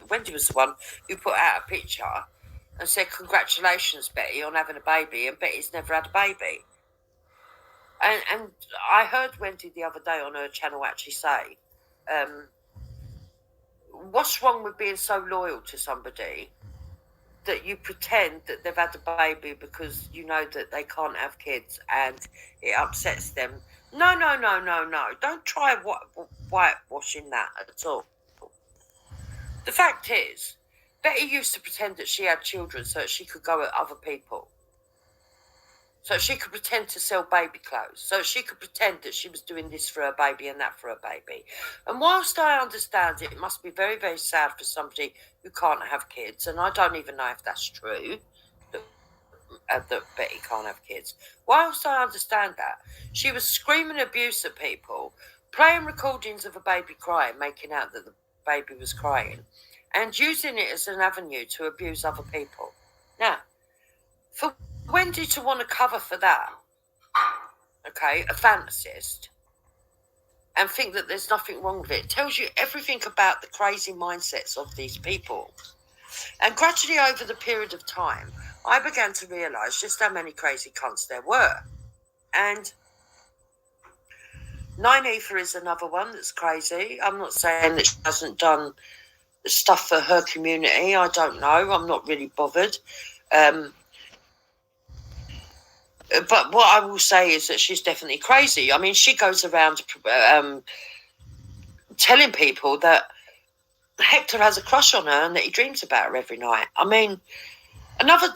Wendy was the one who put out a picture and said, "Congratulations, Betty, on having a baby," and Betty's never had a baby. And I heard Wendy the other day on her channel actually say, what's wrong with being so loyal to somebody that you pretend that they've had a baby because you know that they can't have kids and it upsets them? No. Don't try whitewashing that at all. The fact is, Betty used to pretend that she had children so that she could go at other people. So she could pretend to sell baby clothes. So she could pretend that she was doing this for her baby and that for her baby. And whilst I understand it must be very, very sad for somebody who can't have kids, and I don't even know if that's true, that Betty can't have kids. Whilst I understand that, she was screaming abuse at people, playing recordings of a baby crying, making out that the baby was crying, and using it as an avenue to abuse other people. Now, for Wendy to want to cover for that, okay, a fantasist, and think that there's nothing wrong with it, tells you everything about the crazy mindsets of these people. And gradually over the period of time, I began to realise just how many crazy cunts there were. And 9Ether is another one that's crazy. I'm not saying that she hasn't done stuff for her community. I don't know. I'm not really bothered. But what I will say is that she's definitely crazy. I mean, she goes around telling people that Hector has a crush on her and that he dreams about her every night. I mean, another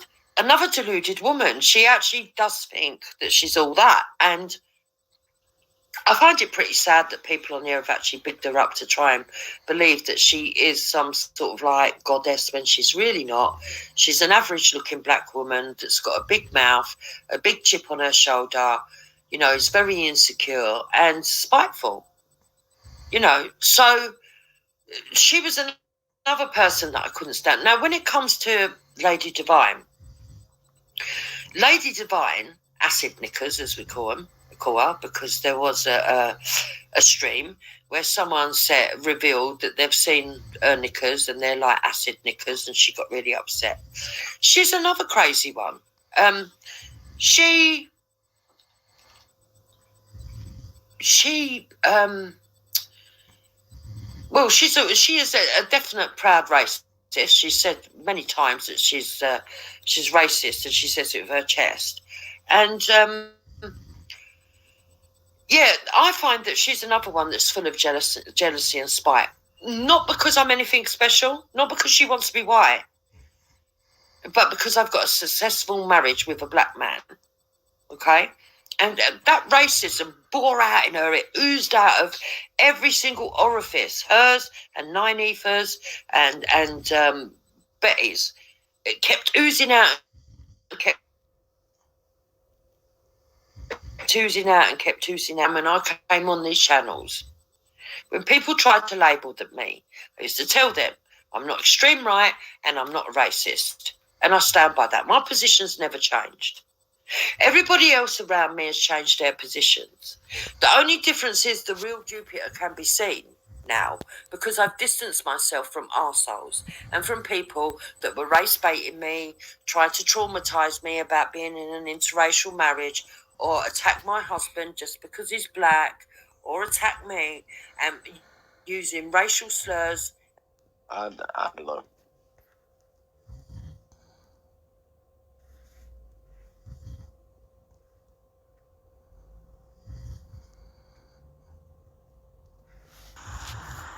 deluded woman. She actually does think that she's all that. And I find it pretty sad that people on here have actually bigged her up to try and believe that she is some sort of like goddess when she's really not. She's an average looking black woman that's got a big mouth, a big chip on her shoulder, you know, is very insecure and spiteful, you know. So she was another person that I couldn't stand. Now, when it comes to Lady Divine, acid knickers as we call her, because there was a stream where someone revealed that they've seen her knickers and they're like acid knickers, and she got really upset. She's another crazy one. She is a definite proud racist. She said many times that she's racist, and she says it with her chest. And yeah, I find that she's another one that's full of jealousy and spite. Not because I'm anything special, not because she wants to be white, but because I've got a successful marriage with a black man, okay? And that racism bore out in her. It oozed out of every single orifice, hers and 9Ether's and Betty's. It kept oozing out and kept oozing out when I came on these channels. When people tried to label me, I used to tell them I'm not extreme right and I'm not a racist. And I stand by that. My position's never changed. Everybody else around me has changed their positions. The only difference is the real Jupiter can be seen now because I've distanced myself from arseholes and from people that were race baiting me, trying to traumatise me about being in an interracial marriage, or attack my husband just because he's black, or attack me and using racial slurs. I don't know.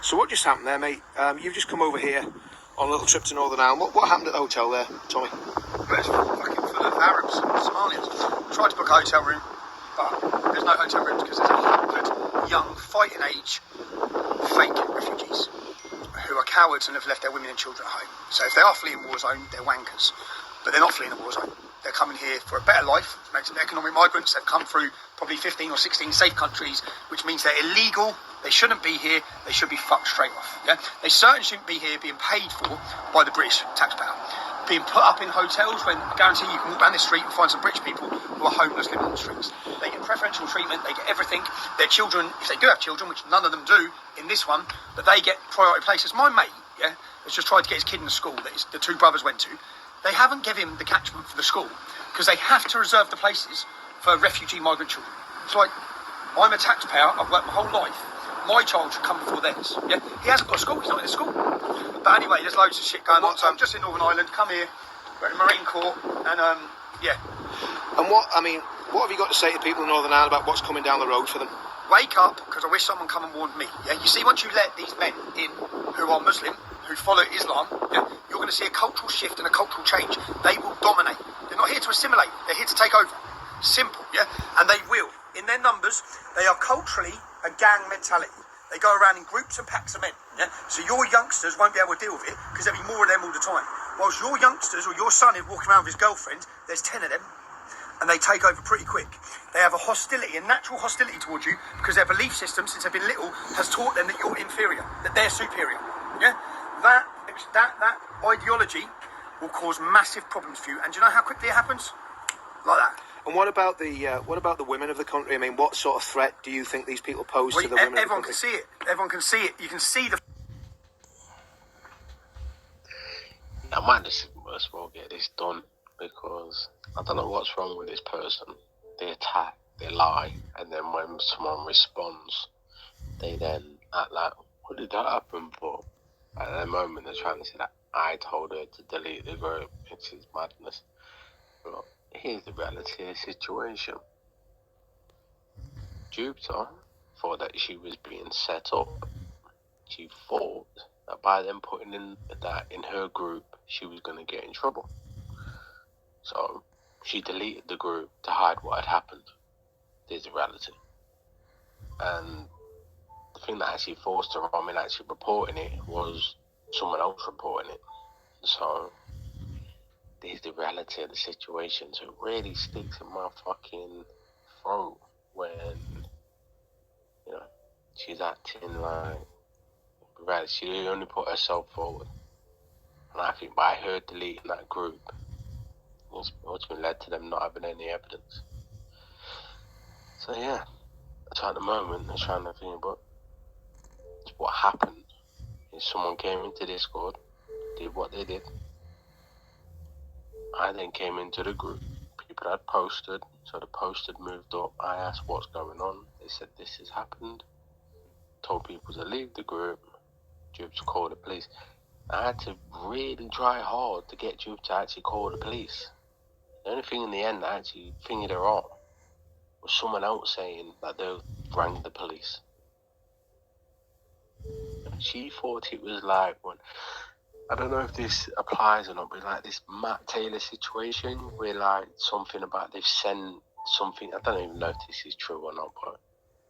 So what just happened there, mate? You've just come over here on a little trip to Northern Ireland. What happened at the hotel there, Tommy? It's fucking full of Arabs, Somalians. Tried to book a hotel room, but there's no hotel rooms because there's 100 young, fighting age, fake refugees who are cowards and have left their women and children at home. So if they are fleeing war zone, they're wankers. But they're not fleeing a war zone. They're coming here for a better life. Makes them economic migrants. They've come through probably 15 or 16 safe countries, which means they're illegal. They shouldn't be here. They should be fucked straight off. Yeah? They certainly shouldn't be here being paid for by the British taxpayer. Being put up in hotels when I guarantee you can walk down the street and find some British people who are homeless living on the streets. They get preferential treatment. They get everything. Their children, if they do have children, which none of them do in this one, but they get priority places. My mate yeah, has just tried to get his kid in the school that the two brothers went to. They haven't given him the catchment for the school because they have to reserve the places for refugee migrant children. It's like, I'm a taxpayer, I've worked my whole life. My child should come before theirs. Yeah, he hasn't got a school, he's not in a school. But anyway, there's loads of shit going on. So I'm just in Northern Ireland, come here, we're at the Marine Corps, and yeah. And what have you got to say to people in Northern Ireland about what's coming down the road for them? Wake up, because I wish someone come and warned me. Yeah, you see, once you let these men in who are Muslim, who follow Islam, yeah, you're going to see a cultural shift and a cultural change. They will dominate. They're not here to assimilate. They're here to take over. Simple, yeah? And they will. In their numbers, they are culturally a gang mentality. They go around in groups and packs of men, yeah? So your youngsters won't be able to deal with it because there'll be more of them all the time. Whilst your youngsters or your son is walking around with his girlfriend, there's 10 of them, and they take over pretty quick. They have a hostility, a natural hostility towards you because their belief system, since they've been little, has taught them that you're inferior, that they're superior. Yeah, that ideology will cause massive problems for you. And do you know how quickly it happens? Like that. And what about the women of the country? I mean, what sort of threat do you think these people pose to the women? Everyone can see it. Everyone can see it. You can see the. I might just as well get this done because I don't know what's wrong with this person. They attack, they lie, and then when someone responds, they then act like, what did that happen for? At the moment, they're trying to say that I told her to delete the group. It's madness. But here's the reality of the situation. Jupiter thought that she was being set up. She thought that by them putting in that in her group, she was going to get in trouble. So she deleted the group to hide what had happened. There's the reality. And the thing that actually forced her on in actually reporting it was someone else reporting it. So there's the reality of the situation. So it really sticks in my fucking throat when, you know, she's acting like, right, she only put herself forward. And I think by her deleting that group, it's ultimately led to them not having any evidence. So yeah, so at the moment they're trying to think, but what happened is someone came into Discord, did what they did. I then came into the group. People had posted, so the post had moved up. I asked what's going on. They said this has happened. Told people to leave the group. Jube to call the police. I had to really try hard to get Jube to actually call the police. The only thing in the end that actually fingered her on was someone else saying that they rang the police. She thought it was like when, I don't know if this applies or not, but like this Matt Taylor situation where like something about they've sent something, I don't even know if this is true or not, but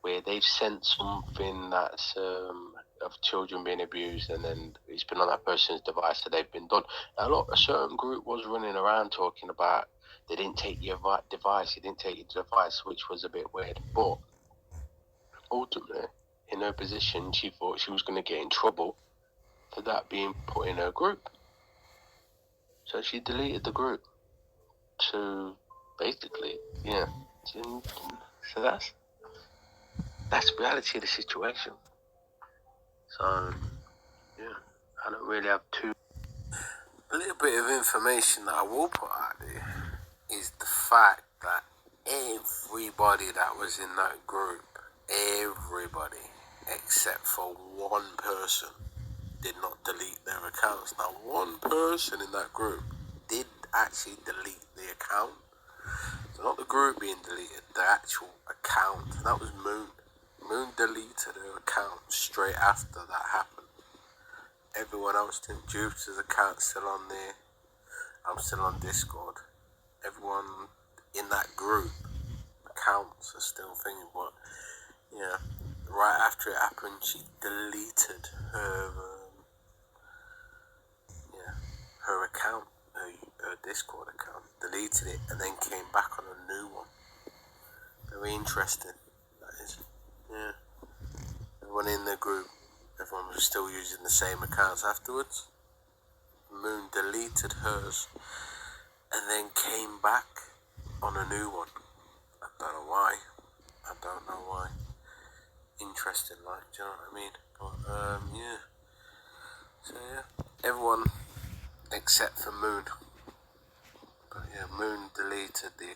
where they've sent something that's of children being abused and then it's been on that person's device that they've been done. Now, a certain group was running around talking about they didn't take your device, you didn't take your device, which was a bit weird. But ultimately, in her position, she thought she was going to get in trouble for that being put in her group. So she deleted the group to basically, yeah. So that's the reality of the situation. So, yeah, I don't really have too... A little bit of information that I will put out there is the fact that everybody that was in that group, everybody except for one person did not delete their accounts. Now, one person in that group did actually delete the account. So not the group being deleted, the actual account. And that was Moon. Moon deleted her account straight after that happened. Everyone else didn't. Jupiter's account's still on there. I'm still on Discord. Everyone in that group accounts are still thinking, but yeah, right after it happened, she deleted her her account, her Discord account, deleted it, and then came back on a new one. Very interesting, that is. Yeah. Everyone in the group, everyone was still using the same accounts afterwards. Moon deleted hers, and then came back on a new one. I don't know why. Interesting, like, do you know what I mean? But, yeah. So yeah, everyone except for Moon. But yeah, Moon deleted the